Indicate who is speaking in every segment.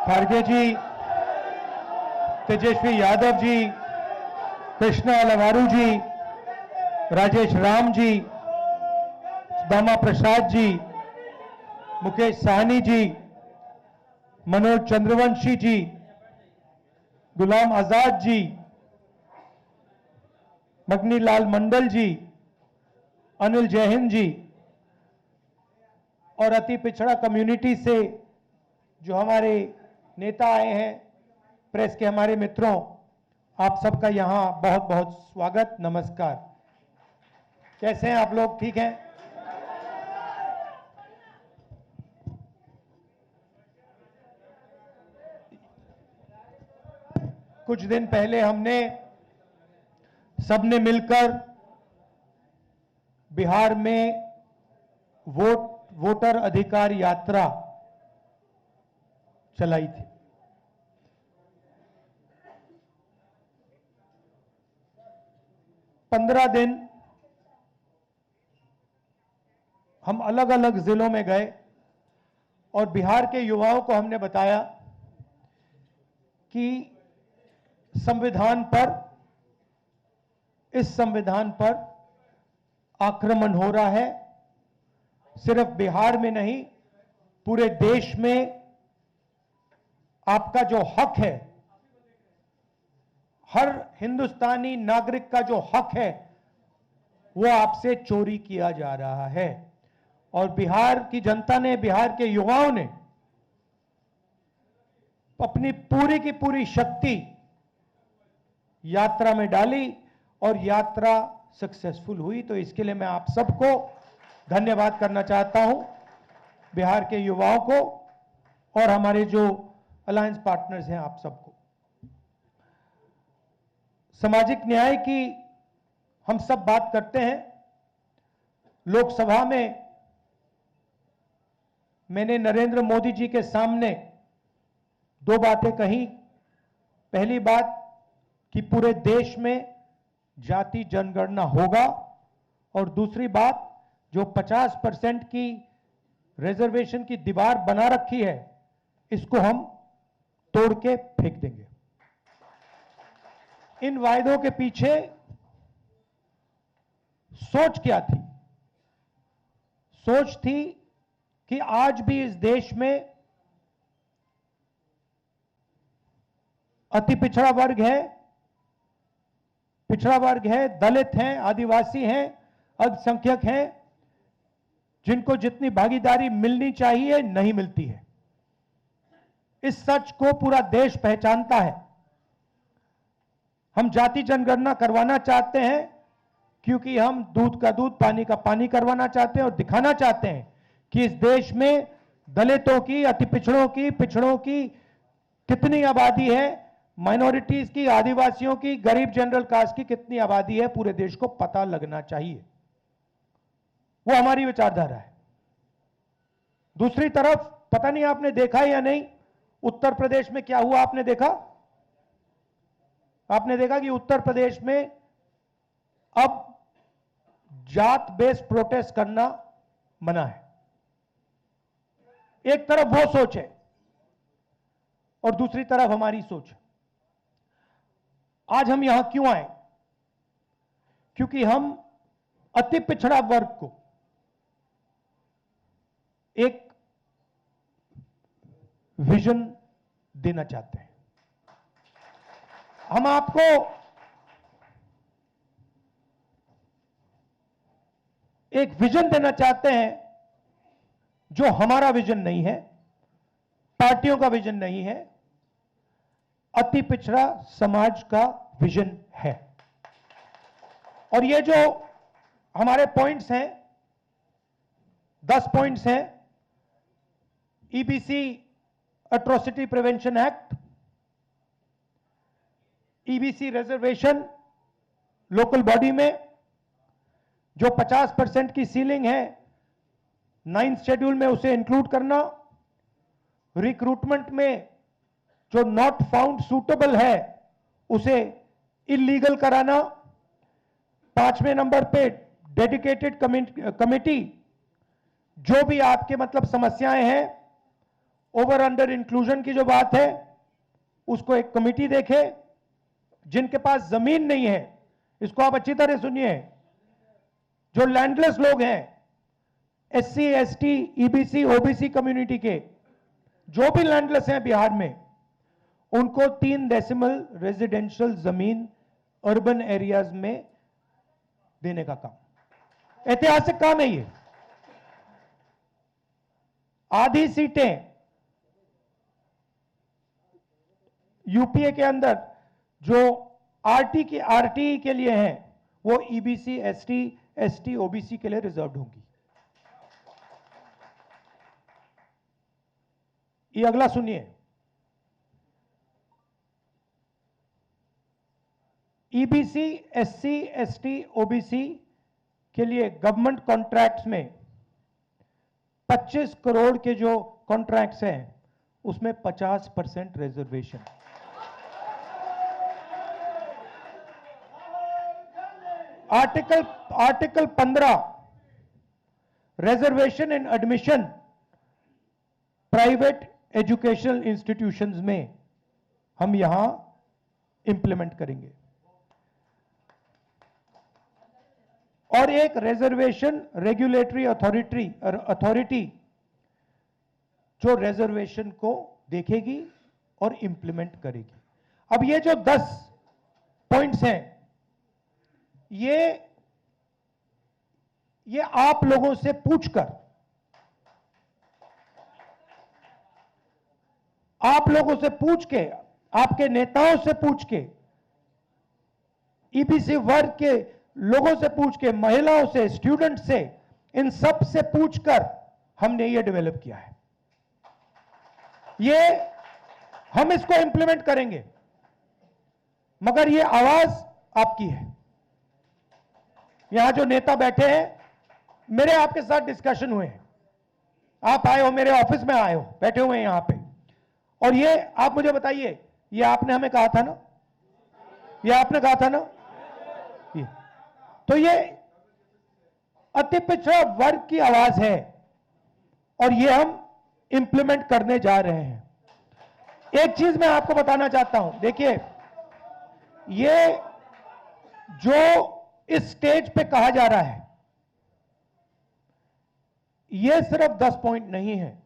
Speaker 1: खारगे जी, तेजस्वी यादव जी, कृष्णा अलवारू जी, राजेश राम जी, दामा प्रसाद जी, मुकेश साहनी जी, मनोज चंद्रवंशी जी, गुलाम आजाद जी, मगनी लाल मंडल जी, अनिल जैहिंद जी और अति पिछड़ा कम्युनिटी से जो हमारे नेता आए हैं, प्रेस के हमारे मित्रों, आप सबका यहां बहुत बहुत स्वागत, नमस्कार। कैसे हैं आप लोग? ठीक हैं? कुछ दिन पहले हमने सबने मिलकर बिहार में वोटर अधिकार यात्रा चलाई थी। पंद्रह दिन हम अलग अलग जिलों में गए और बिहार के युवाओं को हमने बताया कि इस संविधान पर आक्रमण हो रहा है। सिर्फ बिहार में नहीं, पूरे देश में आपका जो हक है, हर हिंदुस्तानी नागरिक का जो हक है, वो आपसे चोरी किया जा रहा है। और बिहार की जनता ने, बिहार के युवाओं ने अपनी पूरी की पूरी शक्ति यात्रा में डाली और यात्रा सक्सेसफुल हुई। तो इसके लिए मैं आप सबको धन्यवाद करना चाहता हूं, बिहार के युवाओं को और हमारे जो अलायंस पार्टनर्स हैं, आप सबको। सामाजिक न्याय की हम सब बात करते हैं। लोकसभा में मैंने नरेंद्र मोदी जी के सामने दो बातें कही। पहली बात कि पूरे देश में जाति जनगणना होगा, और दूसरी बात, जो 50% की रिजर्वेशन की दीवार बना रखी है, इसको हम तोड़ के फेंक देंगे। इन वायदों के पीछे सोच क्या थी? सोच थी कि आज भी इस देश में अति पिछड़ा वर्ग है, दलित हैं, आदिवासी हैं, अल्पसंख्यक हैं, जिनको जितनी भागीदारी मिलनी चाहिए नहीं मिलती है। इस सच को पूरा देश पहचानता है। हम जाति जनगणना करवाना चाहते हैं क्योंकि हम दूध का दूध, पानी का पानी करवाना चाहते हैं और दिखाना चाहते हैं कि इस देश में दलितों की, अति पिछड़ों की कितनी आबादी है, माइनॉरिटीज की, आदिवासियों की, गरीब जनरल कास्ट की कितनी आबादी है, पूरे देश को पता लगना चाहिए। वो हमारी विचारधारा है। दूसरी तरफ, पता नहीं आपने देखा या नहीं, उत्तर प्रदेश में क्या हुआ? आपने देखा कि उत्तर प्रदेश में अब जात बेस्ड प्रोटेस्ट करना मना है। एक तरफ वो सोच है और दूसरी तरफ हमारी सोच है। आज हम यहां क्यों आए? क्योंकि हम अति पिछड़ा वर्ग को एक विजन देना चाहते हैं। हम आपको एक विजन देना चाहते हैं जो हमारा विजन नहीं है, पार्टियों का विजन नहीं है, अति पिछड़ा समाज का विजन है। और ये जो हमारे पॉइंट्स हैं, 10 पॉइंट्स हैं। EBC atrocity prevention act, EBC reservation local body में जो 50% की सीलिंग है, 9th शेड्यूल में उसे इंक्लूड करना, रिक्रूटमेंट में जो नॉट फाउंड सूटेबल है उसे इलीगल कराना, 5वें नंबर पे डेडिकेटेड कमिटी, जो भी आपके मतलब समस्याएं हैं ओवर अंडर इंक्लूजन की जो बात है उसको एक कमेटी देखे। जिनके पास जमीन नहीं है, इसको आप अच्छी तरह सुनिए, जो लैंडलेस लोग हैं, SC, ST, EBC, OBC community के जो भी लैंडलेस हैं बिहार में, उनको 3 डेसिमल रेजिडेंशियल जमीन अर्बन एरियाज में देने का काम, ऐतिहासिक काम है ये। आधी सीटें यूपीए के अंदर जो आरटी के लिए हैं, वो ईबीसी, एसटी, ओबीसी के लिए रिजर्व्ड होंगी। ये अगला सुनिए, ईबीसी, एससी, एसटी, ओबीसी के लिए गवर्नमेंट कॉन्ट्रैक्ट्स में 25 करोड़ के जो कॉन्ट्रैक्ट्स हैं उसमें 50% रिजर्वेशन। आर्टिकल 15 रिजर्वेशन इन एडमिशन प्राइवेट एजुकेशनल इंस्टीट्यूशंस में हम यहां इंप्लीमेंट करेंगे। और एक रिजर्वेशन रेगुलेटरी अथॉरिटी जो रिजर्वेशन को देखेगी और इंप्लीमेंट करेगी। अब ये जो 10 पॉइंट्स हैं, ये आप लोगों से पूछकर, आप लोगों से पूछ के, आपके नेताओं से पूछ के, ईबीसी वर्ग के लोगों से पूछ के, महिलाओं से, स्टूडेंट से, इन सब से पूछकर हमने ये डेवलप किया है। ये हम इसको इंप्लीमेंट करेंगे, मगर ये आवाज आपकी है। यहां जो नेता बैठे हैं, मेरे आपके साथ डिस्कशन हुए हैं, आप आए हो, मेरे ऑफिस में आए हो, बैठे हुए हैं यहां पे, और ये आप मुझे बताइए, ये आपने हमें कहा था ना, ये आपने कहा था ना, ये तो ये अति पिछड़ा वर्ग की आवाज है और ये हम इंप्लीमेंट करने जा रहे हैं। एक चीज मैं आपको बताना चाहता हूं, देखिए, ये जो इस स्टेज पे कहा जा रहा है, ये सिर्फ 10 पॉइंट नहीं है।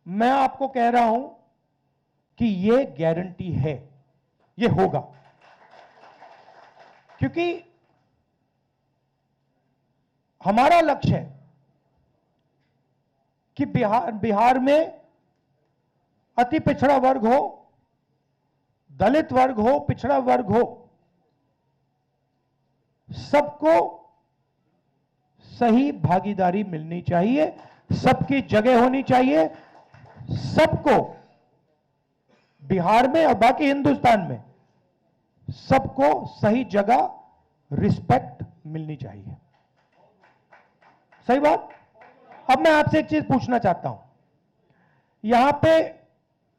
Speaker 1: मैं आपको कह रहा हूं कि ये गारंटी है, ये होगा, क्योंकि हमारा लक्ष्य है कि बिहार में अति पिछड़ा वर्ग हो, दलित वर्ग हो, पिछड़ा वर्ग हो, सबको सही भागीदारी मिलनी चाहिए, सबकी जगह होनी चाहिए, सबको बिहार में और बाकी हिंदुस्तान में सबको सही जगह रिस्पेक्ट मिलनी चाहिए। सही बात। अब मैं आपसे एक चीज पूछना चाहता हूं, यहां पे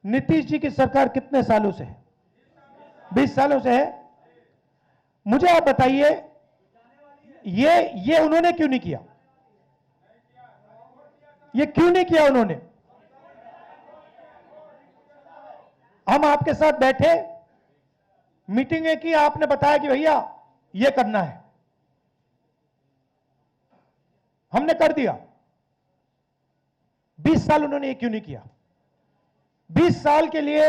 Speaker 1: नीतीश जी की सरकार कितने सालों से है? 20 सालों से है। मुझे आप बताइए, ये उन्होंने क्यों नहीं किया? ये क्यों नहीं किया उन्होंने? हम आपके साथ बैठे, मीटिंगें की, आपने बताया कि भैया ये करना है, हमने कर दिया। 20 साल उन्होंने ये क्यों नहीं किया? 20 साल के लिए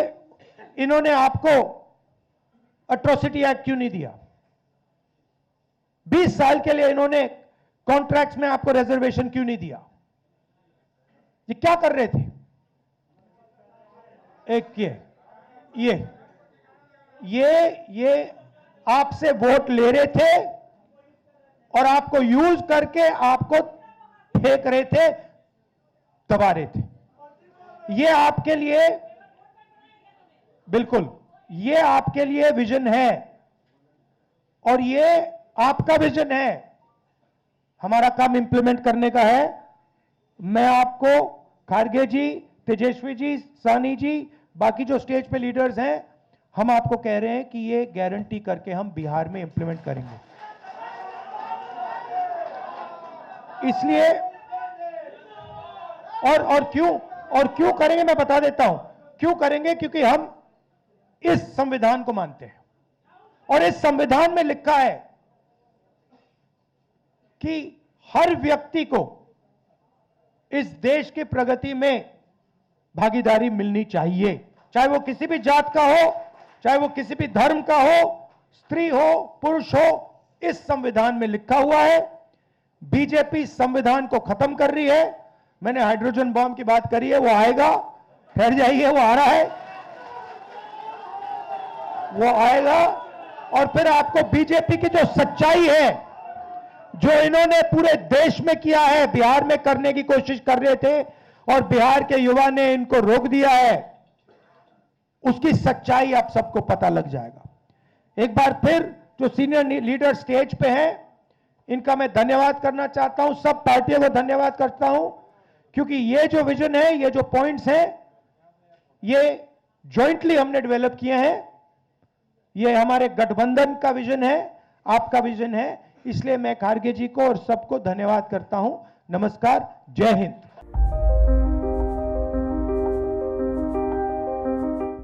Speaker 1: इन्होंने आपको एट्रोसिटी एक्ट क्यों नहीं दिया? 20 साल के लिए इन्होंने कॉन्ट्रैक्ट्स में आपको रिजर्वेशन क्यों नहीं दिया? ये क्या कर रहे थे? एक ये आपसे वोट ले रहे थे और आपको यूज करके आपको फेंक रहे थे, दबा रहे थे। ये आपके लिए, बिल्कुल, ये आपके लिए विजन है और ये आपका विजन है। हमारा काम इंप्लीमेंट करने का है। मैं आपको, खारगे जी, तेजस्वी जी, सानी जी, बाकी जो स्टेज पे लीडर्स हैं, हम आपको कह रहे हैं कि ये गारंटी करके हम बिहार में इंप्लीमेंट करेंगे। इसलिए और क्यों और क्यों करेंगे मैं बता देता हूं। क्यों करेंगे? क्योंकि हम इस संविधान को मानते हैं और इस संविधान में लिखा है कि हर व्यक्ति को इस देश की प्रगति में भागीदारी मिलनी चाहिए, चाहे वो किसी भी जात का हो, चाहे वो किसी भी धर्म का हो, स्त्री हो, पुरुष हो। इस संविधान में लिखा हुआ है। बीजेपी संविधान को खत्म कर रही है। मैंने हाइड्रोजन बॉम्ब की बात करी है, वो आएगा, ठहर जाइए, वो आ रहा है, वो आएगा। और फिर आपको बीजेपी की जो सच्चाई है, जो इन्होंने पूरे देश में किया है, बिहार में करने की कोशिश कर रहे थे और बिहार के युवा ने इनको रोक दिया है, उसकी सच्चाई आप सबको पता लग जाएगा। एक बार फिर जो सीनियर लीडर स्टेज पे हैं, इनका मैं धन्यवाद करना चाहता हूं, सब पार्टियों को धन्यवाद करता हूं, क्योंकि ये जो विजन है, ये जो पॉइंट्स हैं, ये जॉइंटली हमने डेवलप किए हैं। ये हमारे गठबंधन का विजन है, आपका विजन है। इसलिए मैं खारगे जी को और सबको धन्यवाद करता हूं। नमस्कार, जय हिंद।